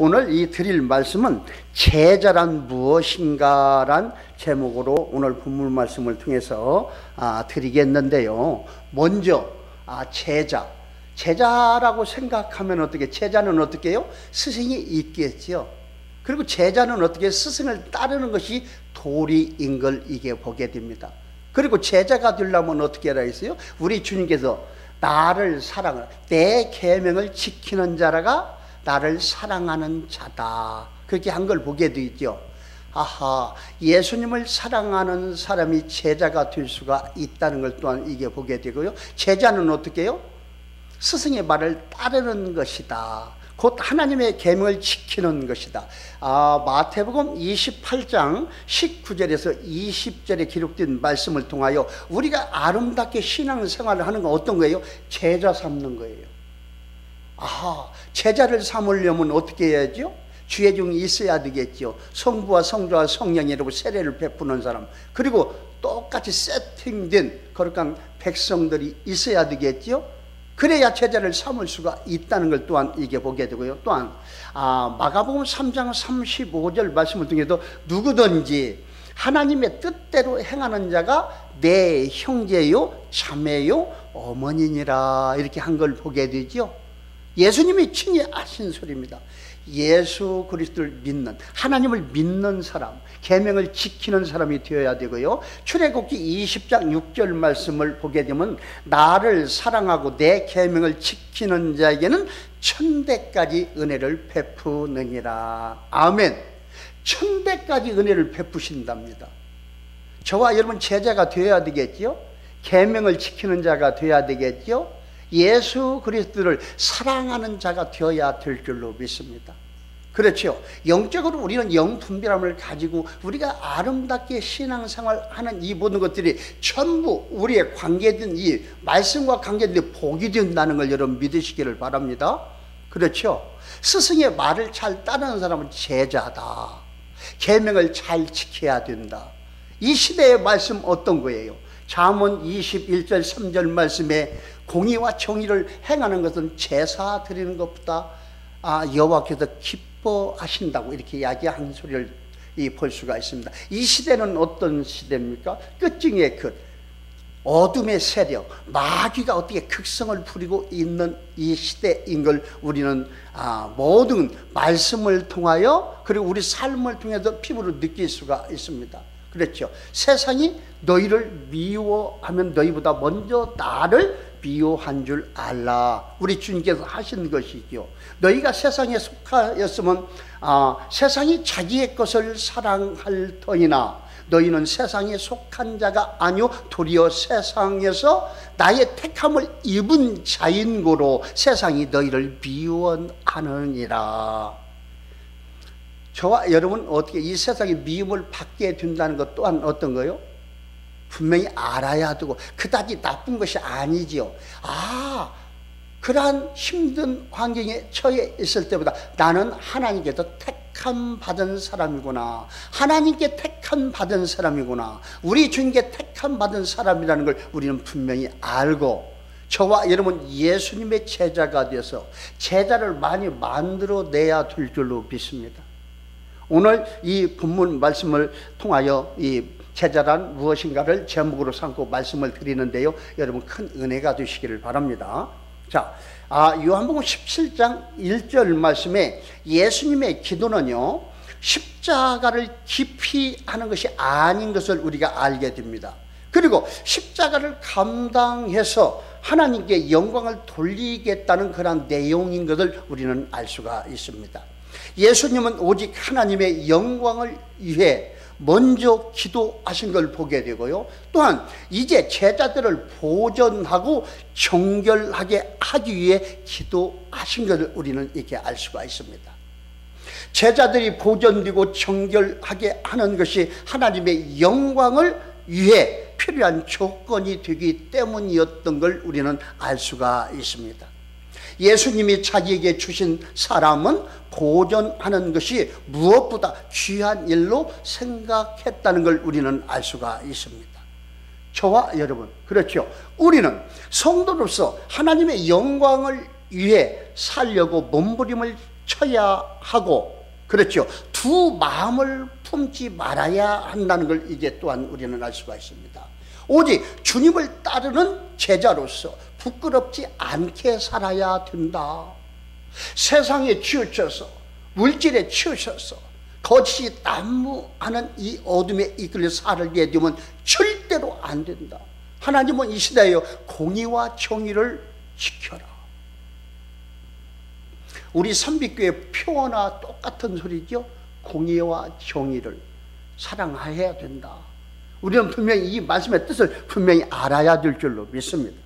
오늘 이 드릴 말씀은 제자란 무엇인가란 제목으로 오늘 본문 말씀을 통해서 드리겠는데요. 먼저 제자라고 생각하면 어떻게, 제자는 어떻게 해요? 스승이 있겠죠. 그리고 제자는 어떻게, 스승을 따르는 것이 도리인 걸 이게 보게 됩니다. 그리고 제자가 되려면 어떻게 해야 했어요? 우리 주님께서 나를 사랑하라, 내 계명을 지키는 자라가 나를 사랑하는 자다, 그렇게 한 걸 보게 되죠. 아하, 예수님을 사랑하는 사람이 제자가 될 수가 있다는 걸 또한 이게 보게 되고요. 제자는 어떻게 해요? 스승의 말을 따르는 것이다, 곧 하나님의 계명을 지키는 것이다. 마태복음 28장 19절에서 20절에 기록된 말씀을 통하여 우리가 아름답게 신앙생활을 하는 건 어떤 거예요? 제자 삼는 거예요. 제자를 삼으려면 어떻게 해야죠? 주의 종이 있어야 되겠죠. 성부와 성자와 성령이라고 세례를 베푸는 사람, 그리고 똑같이 세팅된 거룩한 백성들이 있어야 되겠죠. 그래야 제자를 삼을 수가 있다는 걸 또한 이게 보게 되고요. 또한 마가복음 3장 35절 말씀을 통해서 누구든지 하나님의 뜻대로 행하는 자가 내 형제요 자매요 어머니니라, 이렇게 한 걸 보게 되죠. 예수님이 친히 하신 소리입니다. 예수 그리스도를 믿는, 하나님을 믿는 사람, 계명을 지키는 사람이 되어야 되고요. 출애굽기 20장 6절 말씀을 보게 되면 나를 사랑하고 내 계명을 지키는 자에게는 1000배까지 은혜를 베푸느니라. 아멘. 1000배까지 은혜를 베푸신답니다. 저와 여러분 제자가 되어야 되겠죠. 계명을 지키는 자가 되어야 되겠죠. 예수 그리스도를 사랑하는 자가 되어야 될 줄로 믿습니다. 그렇죠. 영적으로 우리는 영분별함을 가지고 우리가 아름답게 신앙생활하는 이 모든 것들이 전부 우리의 관계된 이 말씀과 관계된 복이 된다는 걸 여러분 믿으시기를 바랍니다. 그렇죠. 스승의 말을 잘 따르는 사람은 제자다. 계명을 잘 지켜야 된다. 이 시대의 말씀 어떤 거예요? 잠언 21절 3절 말씀에 공의와 정의를 행하는 것은 제사 드리는 것보다 여호와께서 기뻐하신다고 이렇게 이야기하는 소리를 볼 수가 있습니다. 이 시대는 어떤 시대입니까? 끝증의 끝, 어둠의 세력, 마귀가 어떻게 극성을 부리고 있는 이 시대인 걸 우리는 모든 말씀을 통하여, 그리고 우리 삶을 통해서 피부로 느낄 수가 있습니다. 그렇죠. 세상이 너희를 미워하면 너희보다 먼저 나를 미워한 줄 알라, 우리 주님께서 하신 것이죠. 너희가 세상에 속하였으면 세상이 자기의 것을 사랑할 터이나 너희는 세상에 속한 자가 아니요 도리어 세상에서 나의 택함을 입은 자인 고로 세상이 너희를 미워하느니라. 저와 여러분 어떻게 이 세상에 미움을 받게 된다는 것 또한 어떤 거요? 분명히 알아야 되고, 그다지 나쁜 것이 아니지요. 그러한 힘든 환경에 처해 있을 때보다 나는 하나님께서 택함 받은 사람이구나, 하나님께 택함 받은 사람이구나, 우리 주님께 택함 받은 사람이라는 걸 우리는 분명히 알고, 저와 여러분 예수님의 제자가 되어서 제자를 많이 만들어내야 될 줄로 믿습니다. 오늘 이 본문 말씀을 통하여 이 제자란 무엇인가를 제목으로 삼고 말씀을 드리는데요. 여러분 큰 은혜가 되시기를 바랍니다. 자, 요한복음 17장 1절 말씀에 예수님의 기도는요, 십자가를 깊이 하는 것이 아닌 것을 우리가 알게 됩니다. 그리고 십자가를 감당해서 하나님께 영광을 돌리겠다는 그런 내용인 것을 우리는 알 수가 있습니다. 예수님은 오직 하나님의 영광을 위해 먼저 기도하신 걸 보게 되고요. 또한 이제 제자들을 보존하고 정결하게 하기 위해 기도하신 것을 우리는 이렇게 알 수가 있습니다. 제자들이 보존되고 정결하게 하는 것이 하나님의 영광을 위해 필요한 조건이 되기 때문이었던 걸 우리는 알 수가 있습니다. 예수님이 자기에게 주신 사람은 보존하는 것이 무엇보다 귀한 일로 생각했다는 걸 우리는 알 수가 있습니다. 저와 여러분, 그렇죠. 우리는 성도로서 하나님의 영광을 위해 살려고 몸부림을 쳐야 하고, 그렇죠. 두 마음을 품지 말아야 한다는 걸 이제 또한 우리는 알 수가 있습니다. 오직 주님을 따르는 제자로서 부끄럽지 않게 살아야 된다. 세상에 치우쳐서, 물질에 치우쳐서 거짓이 난무하는 이 어둠에 이끌려 살게 되면 절대로 안 된다. 하나님은 이 시대에 공의와 정의를 지켜라. 우리 선빛교회 표어나 똑같은 소리죠. 공의와 정의를 사랑해야 된다. 우리는 분명히 이 말씀의 뜻을 분명히 알아야 될 줄로 믿습니다.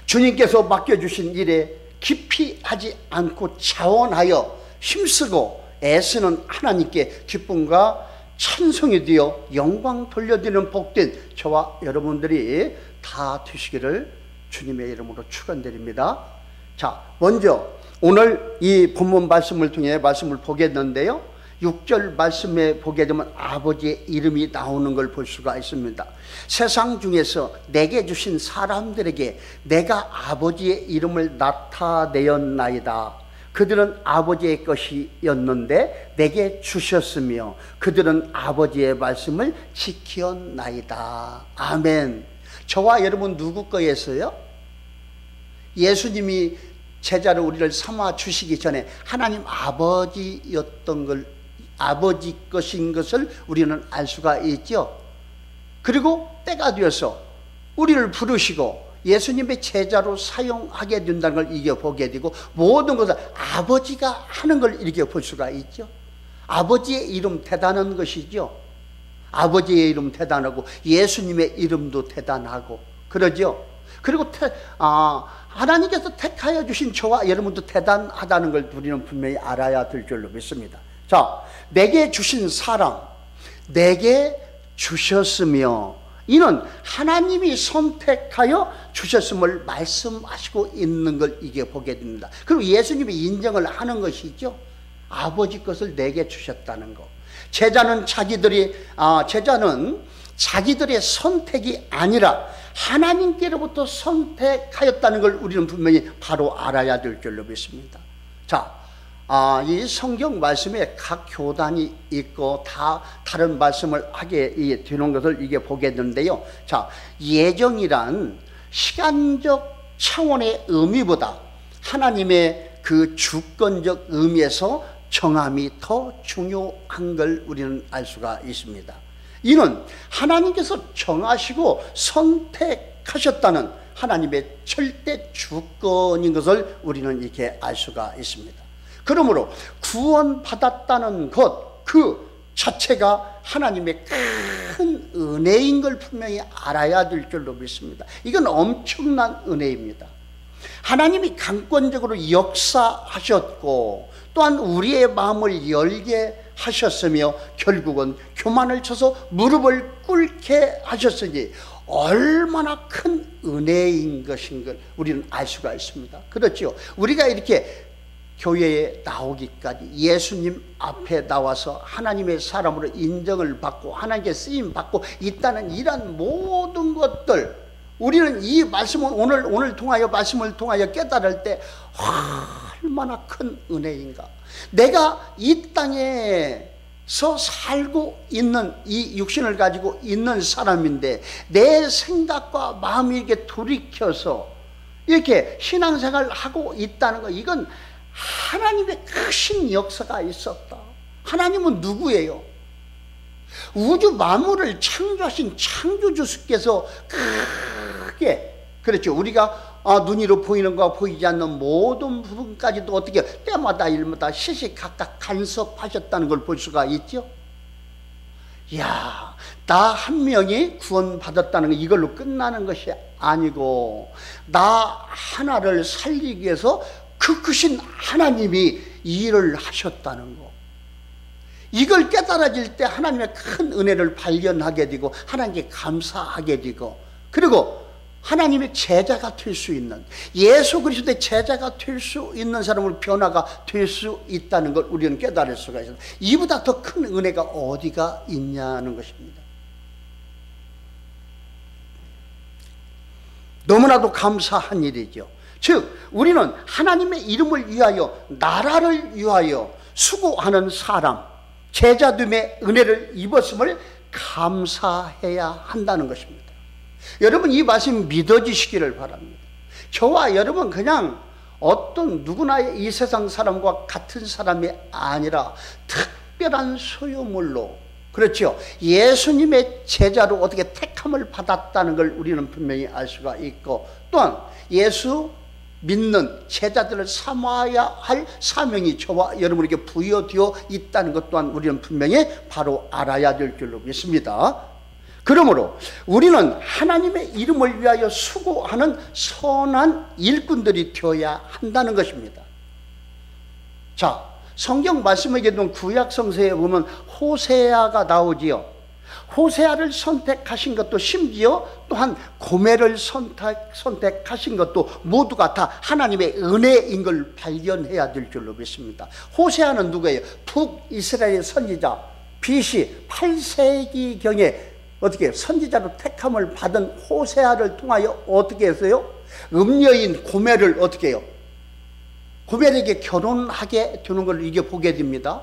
주님께서 맡겨주신 일에 깊이 하지 않고 자원하여 힘쓰고 애쓰는 하나님께 기쁨과 찬송이 되어 영광 돌려드리는 복된 저와 여러분들이 다 되시기를 주님의 이름으로 축원드립니다. 자, 먼저 오늘 이 본문 말씀을 통해 말씀을 보겠는데요, 6절 말씀에 보게 되면 아버지의 이름이 나오는 걸 볼 수가 있습니다. 세상 중에서 내게 주신 사람들에게 내가 아버지의 이름을 나타내었나이다. 그들은 아버지의 것이었는데 내게 주셨으며 그들은 아버지의 말씀을 지켰나이다. 아멘. 저와 여러분 누구 거였어요? 예수님이 제자로 우리를 삼아 주시기 전에 하나님 아버지였던 걸, 아버지 것인 것을 우리는 알 수가 있죠. 그리고 때가 되어서 우리를 부르시고 예수님의 제자로 사용하게 된다는 걸 이겨 보게 되고, 모든 것을 아버지가 하는 걸 이렇게 볼 수가 있죠. 아버지의 이름 대단한 것이죠. 아버지의 이름 대단하고 예수님의 이름도 대단하고 그러죠. 그리고 하나님께서 택하여 주신 저와 여러분도 대단하다는 걸 우리는 분명히 알아야 될 줄로 믿습니다. 자, 내게 주신 사람, 내게 주셨으며, 이는 하나님이 선택하여 주셨음을 말씀하시고 있는 걸 이게 보게 됩니다. 그리고 예수님이 인정을 하는 것이죠. 아버지 것을 내게 주셨다는 거. 제자는 자기들의 선택이 아니라 하나님께로부터 선택하였다는 걸 우리는 분명히 바로 알아야 될 줄로 믿습니다. 자, 이 성경 말씀에 각 교단이 있고 다 다른 말씀을 하게 되는 것을 이게 보게 되는데요. 자, 예정이란 시간적 차원의 의미보다 하나님의 그 주권적 의미에서 정함이 더 중요한 걸 우리는 알 수가 있습니다. 이는 하나님께서 정하시고 선택하셨다는 하나님의 절대 주권인 것을 우리는 이렇게 알 수가 있습니다. 그러므로 구원받았다는 것 그 자체가 하나님의 큰 은혜인 걸 분명히 알아야 될 줄로 믿습니다. 이건 엄청난 은혜입니다. 하나님이 강권적으로 역사하셨고 또한 우리의 마음을 열게 하셨으며 결국은 교만을 쳐서 무릎을 꿇게 하셨으니 얼마나 큰 은혜인 것인 걸 우리는 알 수가 있습니다. 그렇죠. 우리가 이렇게 교회에 나오기까지 예수님 앞에 나와서 하나님의 사람으로 인정을 받고 하나님께 쓰임 받고 있다는 이런 모든 것들, 우리는 이 말씀을 오늘 통하여 말씀을 통하여 깨달을 때 얼마나 큰 은혜인가. 내가 이 땅에서 살고 있는 이 육신을 가지고 있는 사람인데 내 생각과 마음이 이렇게 돌이켜서 이렇게 신앙생활을 하고 있다는 거, 이건 하나님의 크신 역사가 있었다. 하나님은 누구예요? 우주 만물을 창조하신 창조주께서 크게, 그렇죠, 우리가 눈으로 보이는 것과 보이지 않는 모든 부분까지도 어떻게 때마다 일마다 시시각각 간섭하셨다는 걸 볼 수가 있죠. 이야, 나 한 명이 구원받았다는 거 이걸로 끝나는 것이 아니고 나 하나를 살리기 위해서 그 크신 하나님이 일을 하셨다는 거, 이걸 깨달아질 때 하나님의 큰 은혜를 발견하게 되고 하나님께 감사하게 되고, 그리고 하나님의 제자가 될 수 있는, 예수 그리스도의 제자가 될 수 있는 사람으로 변화가 될 수 있다는 걸 우리는 깨달을 수가 있습니다. 이보다 더 큰 은혜가 어디가 있냐는 것입니다. 너무나도 감사한 일이죠. 즉 우리는 하나님의 이름을 위하여, 나라를 위하여 수고하는 사람, 제자됨의 은혜를 입었음을 감사해야 한다는 것입니다. 여러분, 이 말씀 믿어지시기를 바랍니다. 저와 여러분 그냥 어떤 누구나 이 세상 사람과 같은 사람이 아니라 특별한 소유물로, 그렇죠, 예수님의 제자로 어떻게 택함을 받았다는 걸 우리는 분명히 알 수가 있고, 또한 예수 믿는 제자들을 삼아야 할 사명이 저와 여러분에게 부여되어 있다는 것 또한 우리는 분명히 바로 알아야 될 줄로 믿습니다. 그러므로 우리는 하나님의 이름을 위하여 수고하는 선한 일꾼들이 되어야 한다는 것입니다. 자, 성경 말씀에 보면 구약 성서에 보면 호세아가 나오지요. 호세아를 선택하신 것도, 심지어 또한 고멜을 선택하신 것도 모두가 다 하나님의 은혜인 걸 발견해야 될 줄로 믿습니다. 호세아는 누구예요? 북이스라엘 선지자, BC 8세기경에 어떻게 선지자로 택함을 받은 호세아를 통하여 어떻게 했어요? 음녀인 고멜을 어떻게 해요? 고멜에게 결혼하게 되는 걸 이게 보게 됩니다.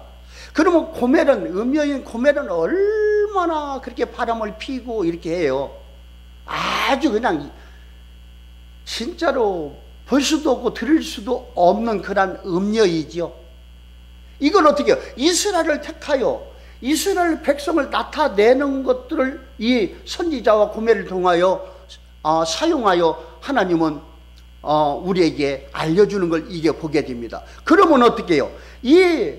그러면 고멜은, 음녀인 고멜은 얼마나 그렇게 바람을 피고 이렇게 해요. 아주 그냥 진짜로 볼 수도 없고 들을 수도 없는 그런 음녀이지요. 이걸 어떻게 해요? 이스라엘을 택하여 이스라엘 백성을 나타내는 것들을 이 선지자와 고멜을 통하여 사용하여 하나님은 우리에게 알려주는 걸 이게 보게 됩니다. 그러면 어떻게 해요? 이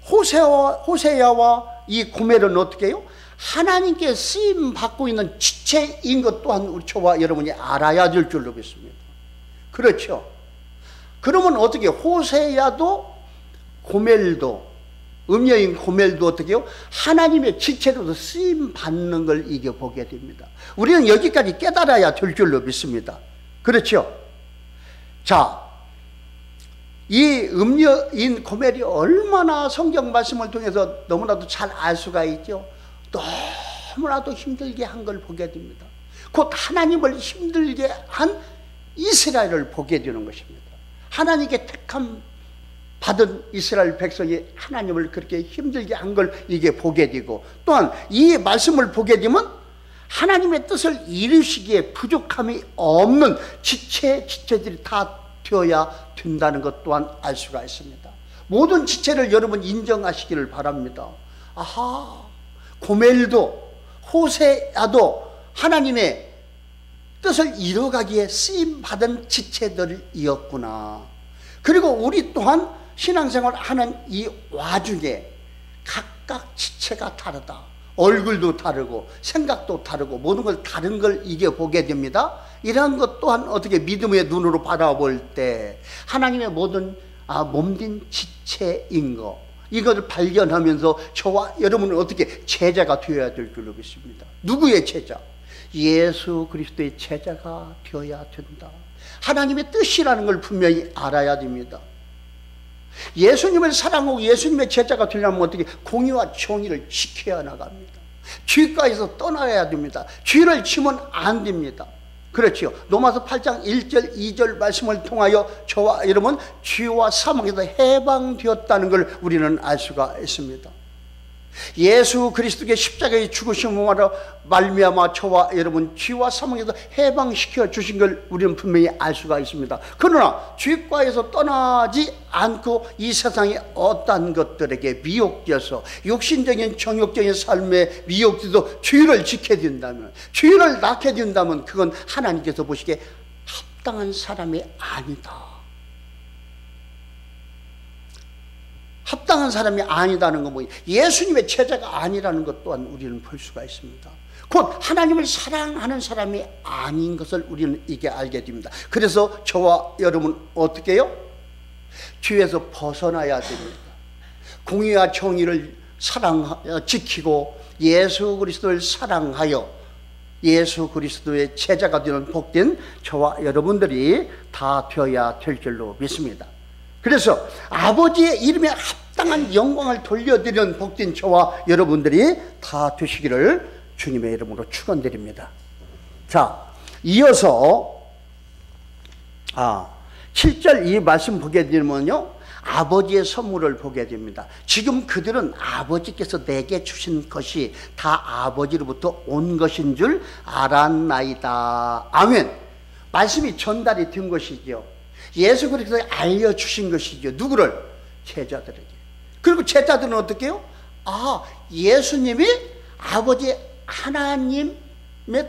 호세아와 이 고멜은 어떻게 해요? 하나님께 쓰임 받고 있는 지체인 것 또한 우리 저와 여러분이 알아야 될 줄로 믿습니다. 그렇죠? 그러면 어떻게 해요? 호세아도 고멜도, 음녀인 고멜도 어떻게 해요? 하나님의 지체로서 쓰임 받는 걸 이게 보게 됩니다. 우리는 여기까지 깨달아야 될 줄로 믿습니다. 그렇죠? 자, 이 음녀인 고멜이 얼마나 성경 말씀을 통해서 너무나도 잘 알 수가 있죠. 너무나도 힘들게 한 걸 보게 됩니다. 곧 하나님을 힘들게 한 이스라엘을 보게 되는 것입니다. 하나님께 택함 받은 이스라엘 백성이 하나님을 그렇게 힘들게 한 걸 이게 보게 되고, 또한 이 말씀을 보게 되면 하나님의 뜻을 이루시기에 부족함이 없는 지체들이 다 되어야 된다는 것 또한 알 수가 있습니다. 모든 지체를 여러분 인정하시기를 바랍니다. 아하, 고멜도 호세아도 하나님의 뜻을 이루어가기에 쓰임받은 지체들이었구나. 그리고 우리 또한 신앙생활 하는 이 와중에 각각 지체가 다르다. 얼굴도 다르고 생각도 다르고 모든 걸 다른 걸 이게 보게 됩니다. 이러한 것 또한 어떻게 믿음의 눈으로 바라볼 때 하나님의 모든 몸된 지체인 거, 이것을 발견하면서 저와 여러분은 어떻게 제자가 되어야 될 줄로 믿습니다. 누구의 제자? 예수 그리스도의 제자가 되어야 된다. 하나님의 뜻이라는 걸 분명히 알아야 됩니다. 예수님을 사랑하고 예수님의 제자가 되려면 어떻게? 공의와 정의를 지켜야 나갑니다. 죄가에서 떠나야 됩니다. 죄를 지면 안 됩니다. 그렇지요. 로마서 8장 1절 2절 말씀을 통하여 저와 여러분 죄와 사망에서 해방되었다는 걸 우리는 알 수가 있습니다. 예수 그리스도의 십자가의 죽으심으로 말미암아 저와 여러분 죄와 사망에서 해방시켜 주신 걸 우리는 분명히 알 수가 있습니다. 그러나 죄과에서 떠나지 않고 이 세상의 어떠한 것들에게 미혹되어서 육신적인 정욕적인 삶에 미혹돼서 죄를 지켜야 된다면, 죄를 낳게 된다면 그건 하나님께서 보시기에 합당한 사람이 아니다. 합당한 사람이 아니다는 건 뭐예요? 예수님의 제자가 아니라는 것 또한 우리는 볼 수가 있습니다. 곧 하나님을 사랑하는 사람이 아닌 것을 우리는 이게 알게 됩니다. 그래서 저와 여러분 어떻게 해요? 죄에서 벗어나야 됩니다. 공의와 정의를 지키고 예수 그리스도를 사랑하여 예수 그리스도의 제자가 되는 복된 저와 여러분들이 다 되어야 될 줄로 믿습니다. 그래서 아버지의 이름에 합당한 영광을 돌려드리는 복된 저와 여러분들이 다 되시기를 주님의 이름으로 축원드립니다. 자, 이어서 7절 이 말씀 보게 되면요, 아버지의 선물을 보게 됩니다. 지금 그들은 아버지께서 내게 주신 것이 다 아버지로부터 온 것인 줄 알았나이다. 아멘. 말씀이 전달이 된 것이죠. 예수 그리스도가 알려주신 것이죠. 누구를? 제자들에게. 그리고 제자들은 어떻게 해요? 아, 예수님이 아버지 하나님의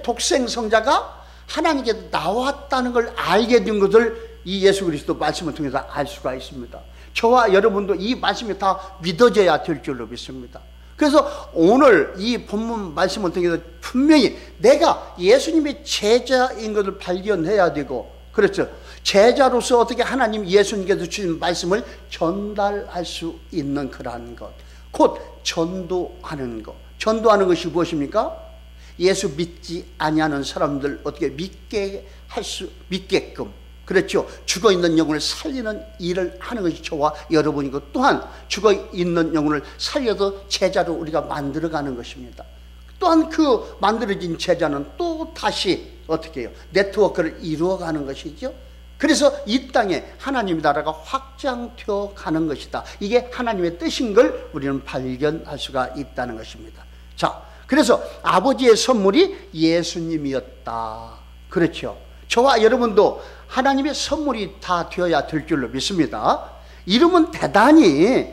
독생성자가 하나님께 나왔다는 걸 알게 된 것을 이 예수 그리스도 말씀을 통해서 알 수가 있습니다. 저와 여러분도 이 말씀이 다 믿어져야 될 줄로 믿습니다. 그래서 오늘 이 본문 말씀을 통해서 분명히 내가 예수님의 제자인 것을 발견해야 되고, 그렇죠, 제자로서 어떻게 하나님 예수님께서 주신 말씀을 전달할 수 있는 그러한 것, 곧 전도하는 것. 전도하는 것이 무엇입니까? 예수 믿지 아니하는 사람들 어떻게 믿게끔, 그렇죠, 죽어있는 영혼을 살리는 일을 하는 것이 저와 여러분이고, 또한 죽어있는 영혼을 살려서 제자로 우리가 만들어가는 것입니다. 또한 그 만들어진 제자는 또 다시 어떻게 해요? 네트워크를 이루어가는 것이죠. 그래서 이 땅에 하나님의 나라가 확장되어 가는 것이다. 이게 하나님의 뜻인 걸 우리는 발견할 수가 있다는 것입니다. 자, 그래서 아버지의 선물이 예수님이었다. 그렇죠. 저와 여러분도 하나님의 선물이 다 되어야 될 줄로 믿습니다. 이름은 대단히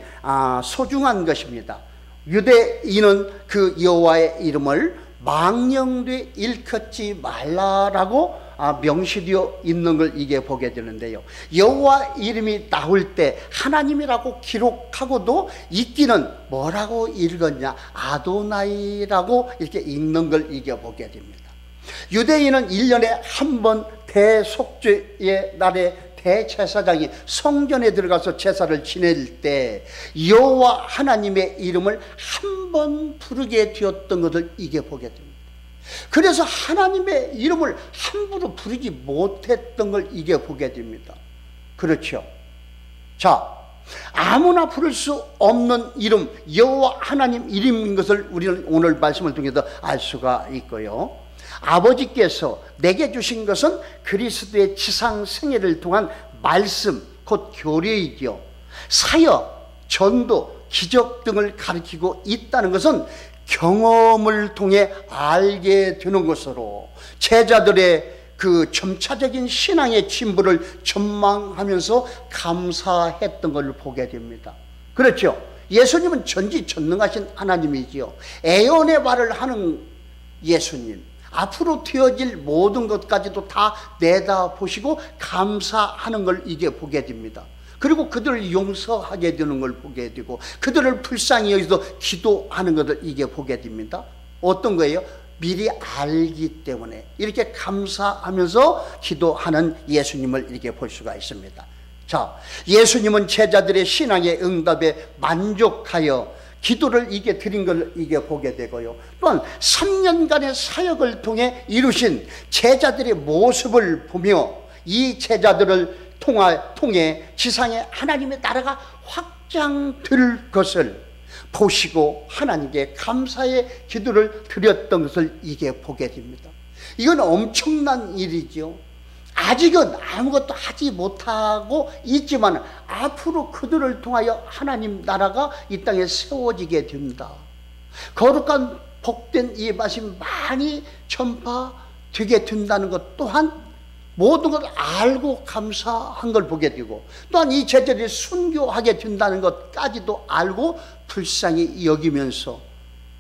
소중한 것입니다. 유대인은 그 여호와의 이름을 망령되 일컫지 말라라고 명시되어 있는 걸 이게 보게 되는데요. 여호와 이름이 나올 때 하나님이라고 기록하고도 읽기는 뭐라고 읽었냐? 아도나이라고 이렇게 읽는 걸 이게 보게 됩니다. 유대인은 1년에 한 번 대속죄의 날에 대제사장이 성전에 들어가서 제사를 지낼 때 여호와 하나님의 이름을 한 번 부르게 되었던 것을 이게 보게 됩니다. 그래서 하나님의 이름을 함부로 부르지 못했던 걸 이게 보게 됩니다. 그렇죠. 자, 아무나 부를 수 없는 이름, 여호와 하나님 이름인 것을 우리는 오늘 말씀을 통해서 알 수가 있고요. 아버지께서 내게 주신 것은 그리스도의 지상 생애를 통한 말씀, 곧 교례이죠. 사역, 전도, 기적 등을 가르치고 있다는 것은 경험을 통해 알게 되는 것으로 제자들의 그 점차적인 신앙의 진보를 전망하면서 감사했던 것을 보게 됩니다. 그렇죠. 예수님은 전지전능하신 하나님이지요. 애언의 말을 하는 예수님, 앞으로 되어질 모든 것까지도 다 내다보시고 감사하는 걸 이게 보게 됩니다. 그리고 그들을 용서하게 되는 걸 보게 되고, 그들을 불쌍히 여기서 기도하는 것을 이게 보게 됩니다. 어떤 거예요? 미리 알기 때문에 이렇게 감사하면서 기도하는 예수님을 이렇게 볼 수가 있습니다. 자, 예수님은 제자들의 신앙의 응답에 만족하여 기도를 이게 드린 걸 이게 보게 되고요. 또한 3년간의 사역을 통해 이루신 제자들의 모습을 보며 이 제자들을 통해 지상에 하나님의 나라가 확장될 것을 보시고 하나님께 감사의 기도를 드렸던 것을 이게 보게 됩니다. 이건 엄청난 일이죠. 아직은 아무것도 하지 못하고 있지만 앞으로 그들을 통하여 하나님 나라가 이 땅에 세워지게 됩니다. 거룩한 복된 이 말씀이 많이 전파되게 된다는 것 또한 모든 걸 알고 감사한 걸 보게 되고, 또한 이 제자들이 순교하게 된다는 것까지도 알고 불쌍히 여기면서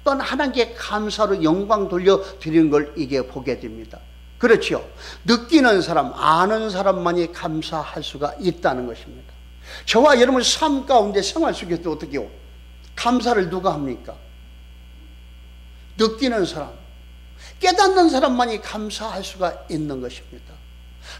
또한 하나님께 감사로 영광 돌려드리는 걸 이게 보게 됩니다. 그렇죠. 느끼는 사람, 아는 사람만이 감사할 수가 있다는 것입니다. 저와 여러분 삶 가운데 생활 속에서 어떻게 해요? 감사를 누가 합니까? 느끼는 사람, 깨닫는 사람만이 감사할 수가 있는 것입니다.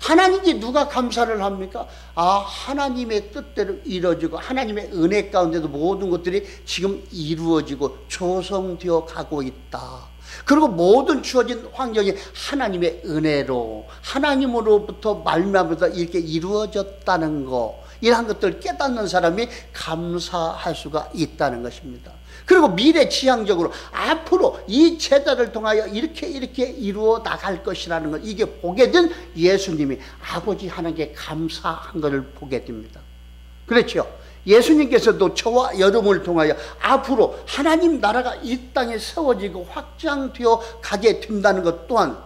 하나님께 누가 감사를 합니까? 하나님의 뜻대로 이루어지고 하나님의 은혜 가운데도 모든 것들이 지금 이루어지고 조성되어 가고 있다. 그리고 모든 주어진 환경이 하나님의 은혜로, 하나님으로부터 말미암아서 이렇게 이루어졌다는 거, 이러한 것들을 깨닫는 사람이 감사할 수가 있다는 것입니다. 그리고 미래지향적으로 앞으로 이 제자를 통하여 이렇게 이루어 나갈 것이라는 걸 이게 보게 된 예수님이 아버지 하나님께 감사한 것을 보게 됩니다. 그렇죠? 예수님께서도 저와 여러분을 통하여 앞으로 하나님 나라가 이 땅에 세워지고 확장되어 가게 된다는 것 또한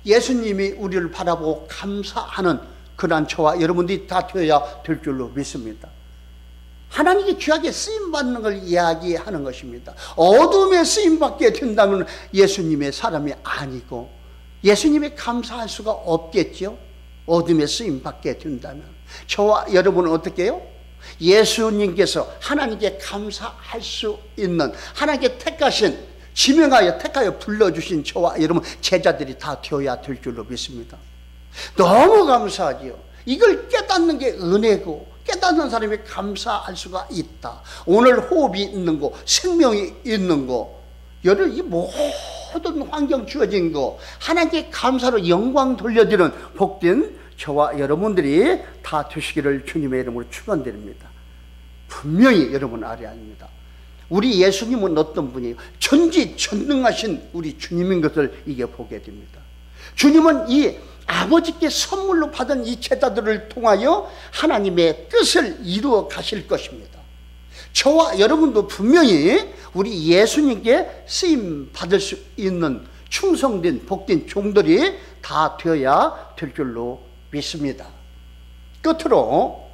예수님이 우리를 바라보고 감사하는 그러한 저와 여러분들이 다 되어야 될 줄로 믿습니다. 하나님께 귀하게 쓰임받는 걸 이야기하는 것입니다. 어둠에 쓰임받게 된다면 예수님의 사람이 아니고 예수님에 감사할 수가 없겠죠. 어둠에 쓰임받게 된다면. 저와 여러분은 어떻게 해요? 예수님께서 하나님께 감사할 수 있는 하나님께 택하여 불러주신 저와 여러분 제자들이 다 되어야 될 줄로 믿습니다. 너무 감사하지요. 이걸 깨닫는 게 은혜고 깨닫는 사람이 감사할 수가 있다. 오늘 호흡이 있는 거, 생명이 있는 거, 여러 이 모든 환경 주어진 거 하나님께 감사로 영광 돌려드리는 복된 저와 여러분들이 다 되시기를 주님의 이름으로 축원드립니다. 분명히 여러분 알아야 합니다. 우리 예수님은 어떤 분이에요? 전지전능하신 우리 주님인 것을 이게 보게 됩니다. 주님은 이 아버지께 선물로 받은 이 제자들을 통하여 하나님의 뜻을 이루어 가실 것입니다. 저와 여러분도 분명히 우리 예수님께 쓰임 받을 수 있는 충성된 복된 종들이 다 되어야 될 줄로 믿습니다. 끝으로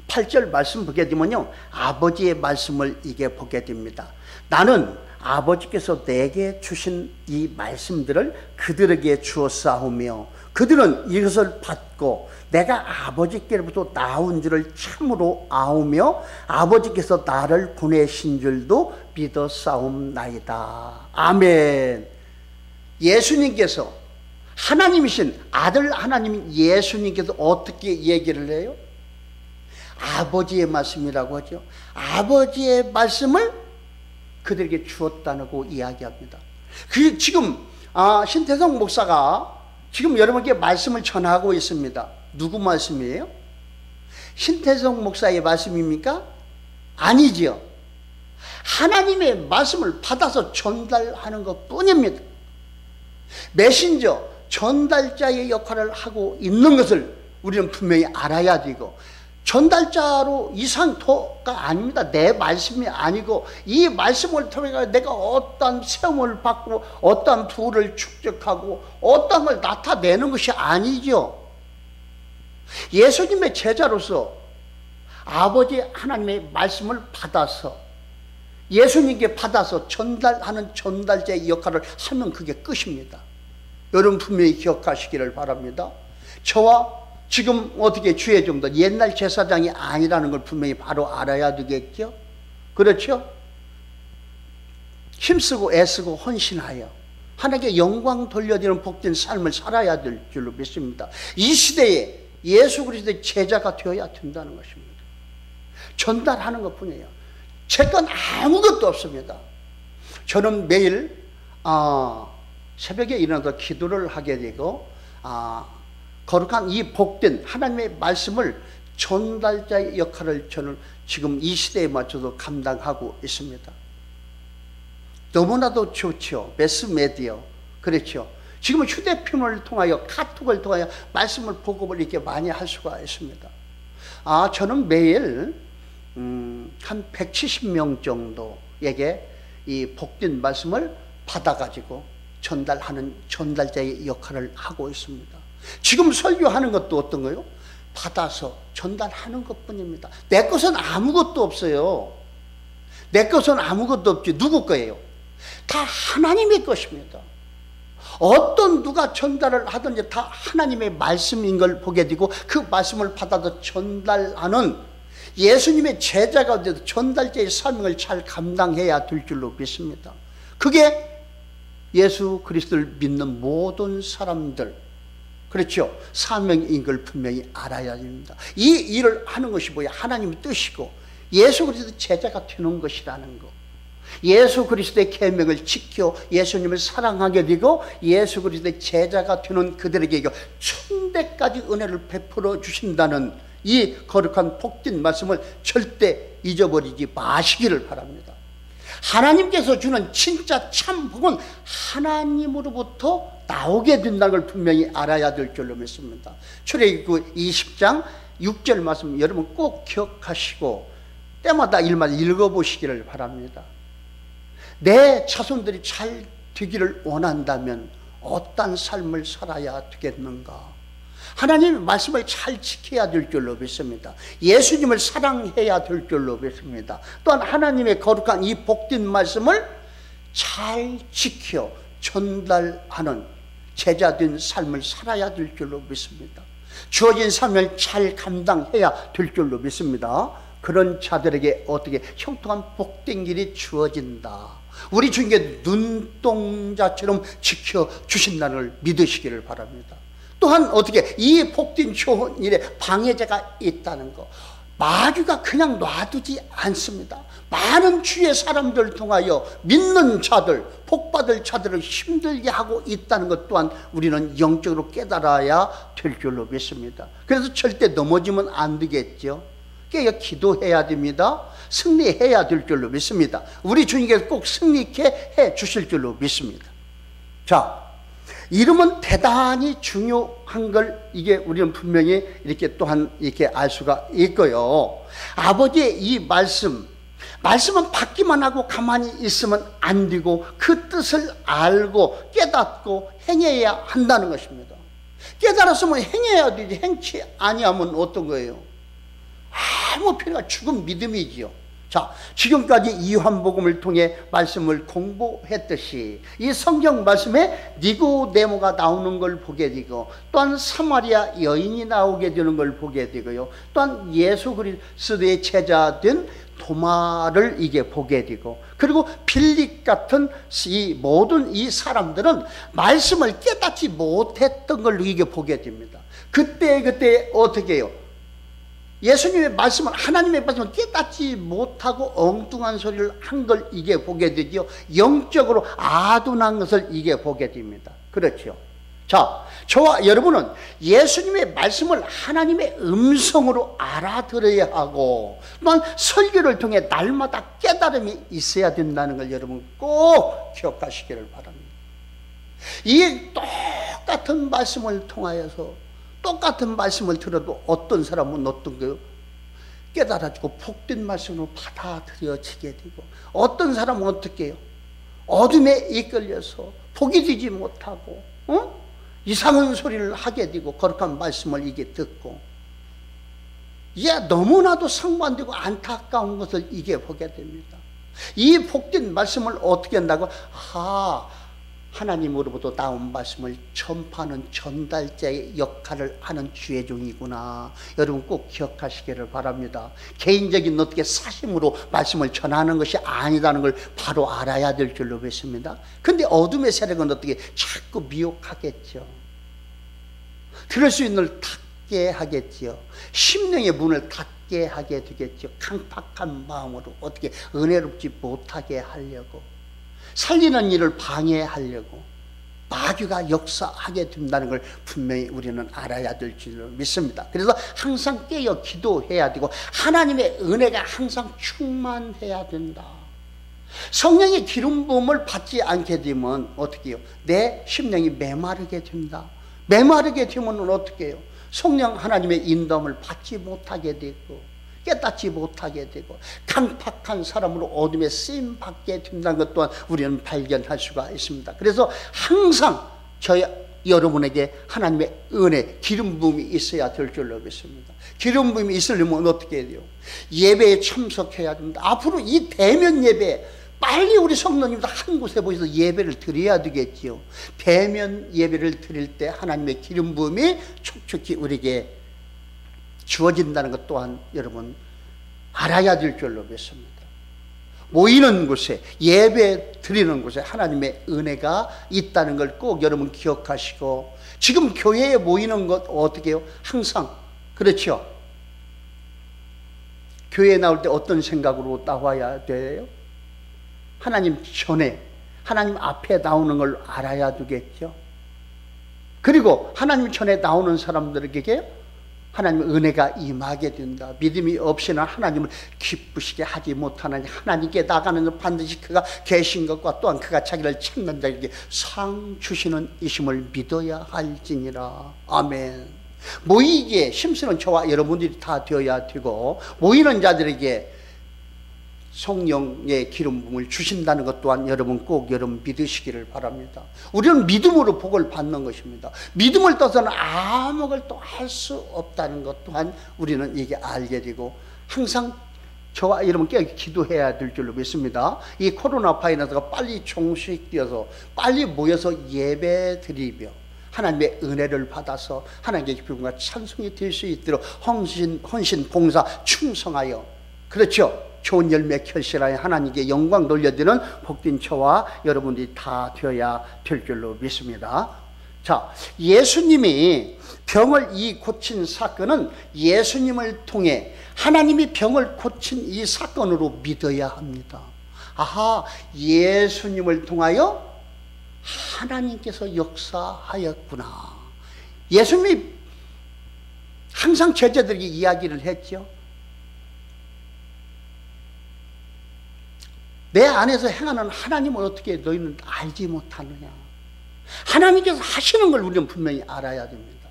8절 말씀 보게 되면요, 아버지의 말씀을 이게 보게 됩니다. 나는 아버지께서 내게 주신 이 말씀들을 그들에게 주었사오며 그들은 이것을 받고 내가 아버지께로부터 나온 줄을 참으로 아오며 아버지께서 나를 보내신 줄도 믿었사옵나이다. 아멘. 예수님께서 하나님이신 아들 하나님 예수님께서 어떻게 얘기를 해요? 아버지의 말씀이라고 하죠. 아버지의 말씀을 그들에게 주었다고 이야기합니다. 지금 신태성 목사가 지금 여러분께 말씀을 전하고 있습니다. 누구 말씀이에요? 신태성 목사의 말씀입니까? 아니지요. 하나님의 말씀을 받아서 전달하는 것 뿐입니다. 메신저, 전달자의 역할을 하고 있는 것을 우리는 분명히 알아야 되고, 전달자로 이상토가 아닙니다. 내 말씀이 아니고 이 말씀을 통해 내가 어떠한 세움을 받고 어떠한 부를 축적하고 어떠한 걸 나타내는 것이 아니죠. 예수님의 제자로서 아버지 하나님의 말씀을 받아서 예수님께 받아서 전달하는 전달자의 역할을 하면 그게 끝입니다. 여러분 분명히 기억하시기를 바랍니다. 저와 지금 어떻게 주의 종들 옛날 제사장이 아니라는 걸 분명히 바로 알아야 되겠죠. 그렇죠? 힘쓰고 애쓰고 헌신하여 하나님께 영광 돌려드리는 복된 삶을 살아야 될 줄로 믿습니다. 이 시대에 예수 그리스도의 제자가 되어야 된다는 것입니다. 전달하는 것뿐이에요. 제 건 아무것도 없습니다. 저는 매일 새벽에 일어나서 기도를 하게 되고 거룩한 이 복된 하나님의 말씀을 전달자의 역할을 저는 지금 이 시대에 맞춰서 감당하고 있습니다. 너무나도 좋죠. 매스메디어. 그렇죠. 지금 휴대폰을 통하여 카톡을 통하여 말씀을 보급을 이렇게 많이 할 수가 있습니다. 저는 매일 한 170명 정도에게 이 복된 말씀을 받아가지고 전달하는 전달자의 역할을 하고 있습니다. 지금 설교하는 것도 어떤 거요? 받아서 전달하는 것뿐입니다. 내 것은 아무것도 없어요. 내 것은 아무것도 없지. 누구 거예요? 다 하나님의 것입니다. 어떤 누가 전달을 하든지 다 하나님의 말씀인 걸 보게 되고 그 말씀을 받아서 전달하는 예수님의 제자가 되어서 전달자의 사명을 잘 감당해야 될 줄로 믿습니다. 그게 예수 그리스도를 믿는 모든 사람들, 그렇죠, 사명인 걸 분명히 알아야 됩니다. 이 일을 하는 것이 뭐야? 하나님의 뜻이고 예수 그리스도 제자가 되는 것이라는 거. 예수 그리스도의 계명을 지켜 예수님을 사랑하게 되고 예수 그리스도의 제자가 되는 그들에게 천대까지 은혜를 베풀어 주신다는 이 거룩한 복된 말씀을 절대 잊어버리지 마시기를 바랍니다. 하나님께서 주는 진짜 참 복은 하나님으로부터 나오게 된다는 걸 분명히 알아야 될 줄로 믿습니다. 출애굽기 20장 6절 말씀 여러분 꼭 기억하시고 때마다 일마다 읽어보시기를 바랍니다. 내 자손들이 잘 되기를 원한다면 어떤 삶을 살아야 되겠는가? 하나님의 말씀을 잘 지켜야 될 줄로 믿습니다. 예수님을 사랑해야 될 줄로 믿습니다. 또한 하나님의 거룩한 이 복된 말씀을 잘 지켜 전달하는 제자된 삶을 살아야 될 줄로 믿습니다. 주어진 삶을 잘 감당해야 될 줄로 믿습니다. 그런 자들에게 어떻게 형통한 복된 길이 주어진다. 우리 주님께 눈동자처럼 지켜주신다는 걸 믿으시기를 바랍니다. 또한 어떻게 이 복된 좋은 일에 방해자가 있다는 거, 마귀가 그냥 놔두지 않습니다. 많은 주의 사람들을 통하여 믿는 자들, 복받을 자들을 힘들게 하고 있다는 것 또한 우리는 영적으로 깨달아야 될 줄로 믿습니다. 그래서 절대 넘어지면 안 되겠죠. 깨어 기도해야 됩니다. 승리해야 될 줄로 믿습니다. 우리 주님께서 꼭 승리케 해 주실 줄로 믿습니다. 자, 이름은 대단히 중요한 걸 이게 우리는 분명히 이렇게 또한 이렇게 알 수가 있고요. 아버지의 이 말씀은 받기만 하고 가만히 있으면 안 되고 그 뜻을 알고 깨닫고 행해야 한다는 것입니다. 깨달았으면 행해야 되지 행치 아니하면 어떤 거예요? 아무 필요가 죽은 믿음이지요. 자, 지금까지 이 요한복음을 통해 말씀을 공부했듯이 이 성경 말씀에 니고데모가 나오는 걸 보게 되고 또한 사마리아 여인이 나오게 되는 걸 보게 되고요. 또한 예수 그리스도의 제자된 도마를 이게 보게 되고 그리고 빌립 같은 이 모든 이 사람들은 말씀을 깨닫지 못했던 걸 이게 보게 됩니다. 그때 어떻게 해요? 예수님의 말씀을 하나님의 말씀을 깨닫지 못하고 엉뚱한 소리를 한 걸 이게 보게 되죠. 영적으로 아둔한 것을 이게 보게 됩니다. 그렇죠. 자, 저와 여러분은 예수님의 말씀을 하나님의 음성으로 알아들어야 하고 또한 설교를 통해 날마다 깨달음이 있어야 된다는 걸 여러분 꼭 기억하시기를 바랍니다. 이 똑같은 말씀을 통하여서 똑같은 말씀을 들어도 어떤 사람은 어떤 거요? 깨달아지고 복된 말씀으로 받아들여지게 되고 어떤 사람은 어떻게 해요? 어둠에 이끌려서 복이 되지 못하고 이상한 소리를 하게 되고 거룩한 말씀을 이게 듣고 이게 너무나도 상반되고 안타까운 것을 이게 보게 됩니다. 이 복된 말씀을 어떻게 한다고? 하나님으로부터 나온 말씀을 전파하는 전달자의 역할을 하는 주의 종이구나. 여러분 꼭 기억하시기를 바랍니다. 개인적인 어떻게 사심으로 말씀을 전하는 것이 아니라는 걸 바로 알아야 될 줄로 믿습니다. 근데 어둠의 세력은 어떻게 자꾸 미혹하겠죠. 들을 수 있는 걸 닫게 하겠지요. 심령의 문을 닫게 하게 되겠죠. 강팍한 마음으로 어떻게 은혜롭지 못하게 하려고 살리는 일을 방해하려고 마귀가 역사하게 된다는 걸 분명히 우리는 알아야 될 줄로 믿습니다. 그래서 항상 깨어 기도해야 되고 하나님의 은혜가 항상 충만해야 된다. 성령의 기름 부음을 받지 않게 되면 어떻게 해요? 내 심령이 메마르게 된다. 메마르게 되면 어떻게 해요? 성령 하나님의 인도함을 받지 못하게 되고 깨닫지 못하게 되고 강팍한 사람으로 어둠에 쓰임받게 된다는 것 또한 우리는 발견할 수가 있습니다. 그래서 항상 여러분에게 하나님의 은혜, 기름 부음이 있어야 될 줄로 믿습니다. 기름 부음이 있으려면 어떻게 해야 돼요? 예배에 참석해야 됩니다. 앞으로 이 대면 예배 빨리 우리 성도님도 한 곳에 모여서 예배를 드려야 되겠지요. 대면 예배를 드릴 때 하나님의 기름 부음이 촉촉히 우리에게 주어진다는 것 또한 여러분 알아야 될 줄로 믿습니다. 모이는 곳에 예배 드리는 곳에 하나님의 은혜가 있다는 걸 꼭 여러분 기억하시고 지금 교회에 모이는 것 어떻게 해요? 항상 그렇죠. 교회에 나올 때 어떤 생각으로 나와야 돼요? 하나님 전에 하나님 앞에 나오는 걸 알아야 되겠죠. 그리고 하나님 전에 나오는 사람들에게 하나님의 은혜가 임하게 된다. 믿음이 없이는 하나님을 기쁘시게 하지 못하나니 하나님께 나가는 반드시 그가 계신 것과 또한 그가 자기를 찾는 자에게 상 주시는 이심을 믿어야 할지니라. 아멘. 모이기에 힘쓰는 저와 여러분들이 다 되어야 되고, 모이는 자들에게 성령의 기름 부음을 주신다는 것 또한 여러분 꼭 여러분 믿으시기를 바랍니다. 우리는 믿음으로 복을 받는 것입니다. 믿음을 떠서는 아무 걸 또 할 수 없다는 것 또한 우리는 이게 알게 되고, 항상 저와 여러분께 기도해야 될 줄로 믿습니다. 이 코로나 바이러스가 빨리 종식되어서 빨리 모여서 예배 드리며 하나님의 은혜를 받아서 하나님의 기쁨과 찬송이 될 수 있도록 헌신, 봉사, 충성하여, 그렇죠, 좋은 열매 결실하여 하나님께 영광 돌려드리는 복된 저와 여러분들이 다 되어야 될 줄로 믿습니다. 자, 예수님이 병을 고친 사건은 예수님을 통해 하나님이 병을 고친 이 사건으로 믿어야 합니다. 아하, 예수님을 통하여 하나님께서 역사하였구나. 예수님이 항상 제자들에게 이야기를 했죠. 내 안에서 행하는 하나님을 어떻게 너희는 알지 못하느냐. 하나님께서 하시는 걸 우리는 분명히 알아야 됩니다.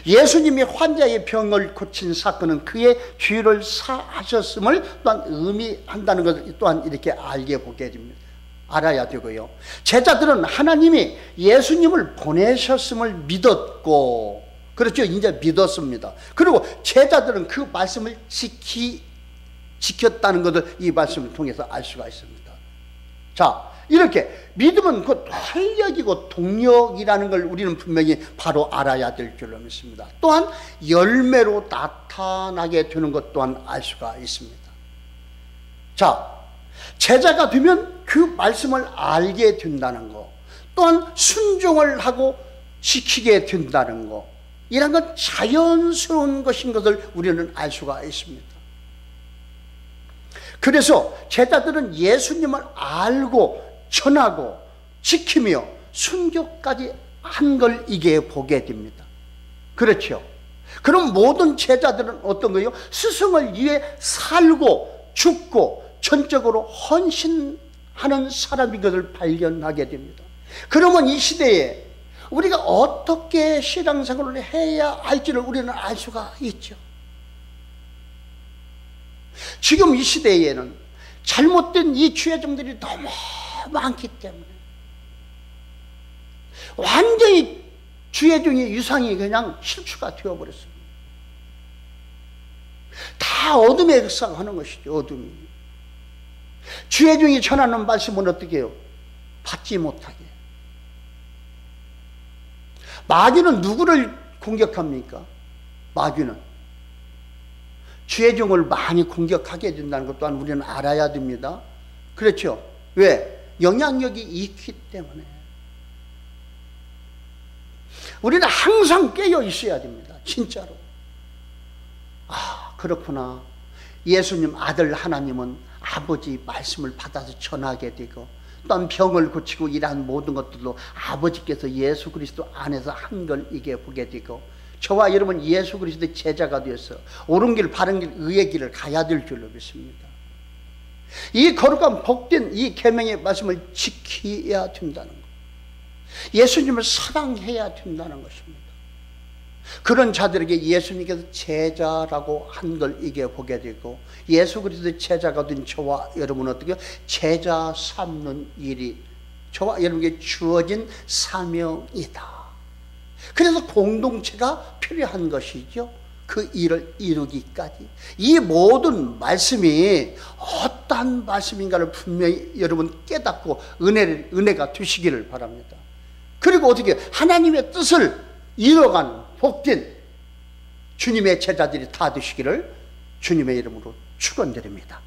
예수님이 환자의 병을 고친 사건은 그의 죄를 사하셨음을 또한 의미한다는 것을 또한 이렇게 알게 보게 됩니다. 알아야 되고요. 제자들은 하나님이 예수님을 보내셨음을 믿었고, 그렇죠, 이제 믿었습니다. 그리고 제자들은 그 말씀을 지켰다는 것을 이 말씀을 통해서 알 수가 있습니다. 자, 이렇게 믿음은 곧 활력이고 동력이라는 걸 우리는 분명히 바로 알아야 될 줄로 믿습니다. 또한 열매로 나타나게 되는 것 또한 알 수가 있습니다. 자, 제자가 되면 그 말씀을 알게 된다는 것, 또한 순종을 하고 지키게 된다는 것, 이런 건 자연스러운 것인 것을 우리는 알 수가 있습니다. 그래서 제자들은 예수님을 알고 전하고 지키며 순교까지 한 걸 이게 보게 됩니다. 그렇죠? 그럼 모든 제자들은 어떤 거예요? 스승을 위해 살고 죽고 전적으로 헌신하는 사람인 것을 발견하게 됩니다. 그러면 이 시대에 우리가 어떻게 신앙생활을 해야 할지를 우리는 알 수가 있죠. 지금 이 시대에는 잘못된 이 죄종들이 너무 많기 때문에 완전히 죄종의 유상이 그냥 실추가 되어버렸습니다. 다 어둠의 역사가 하는 것이죠. 어둠이. 죄종이 전하는 말씀은 어떻게 해요? 받지 못하게. 마귀는 누구를 공격합니까? 마귀는 죄종을 많이 공격하게 된다는 것 또한 우리는 알아야 됩니다. 그렇죠? 왜? 영향력이 있기 때문에. 우리는 항상 깨어 있어야 됩니다. 진짜로. 아, 그렇구나. 예수님 아들 하나님은 아버지 말씀을 받아서 전하게 되고, 또한 병을 고치고 이러한 모든 것들도 아버지께서 예수 그리스도 안에서 한 걸 이게 보게 되고, 저와 여러분 예수 그리스도의 제자가 되어서 옳은 길, 바른 길, 의의 길을 가야 될 줄로 믿습니다. 이 거룩한 복된 이 계명의 말씀을 지켜야 된다는 것, 예수님을 사랑해야 된다는 것입니다. 그런 자들에게 예수님께서 제자라고 한 걸 이게 보게 되고, 예수 그리스도의 제자가 된 저와 여러분은 어떻게 제자 삼는 일이 저와 여러분에게 주어진 사명이다. 그래서 공동체가 필요한 것이죠. 그 일을 이루기까지. 이 모든 말씀이 어떠한 말씀인가를 분명히 여러분 깨닫고 은혜가 되시기를 바랍니다. 그리고 어떻게 하나님의 뜻을 이뤄가는 복된 주님의 제자들이 다 되시기를 주님의 이름으로 축원드립니다.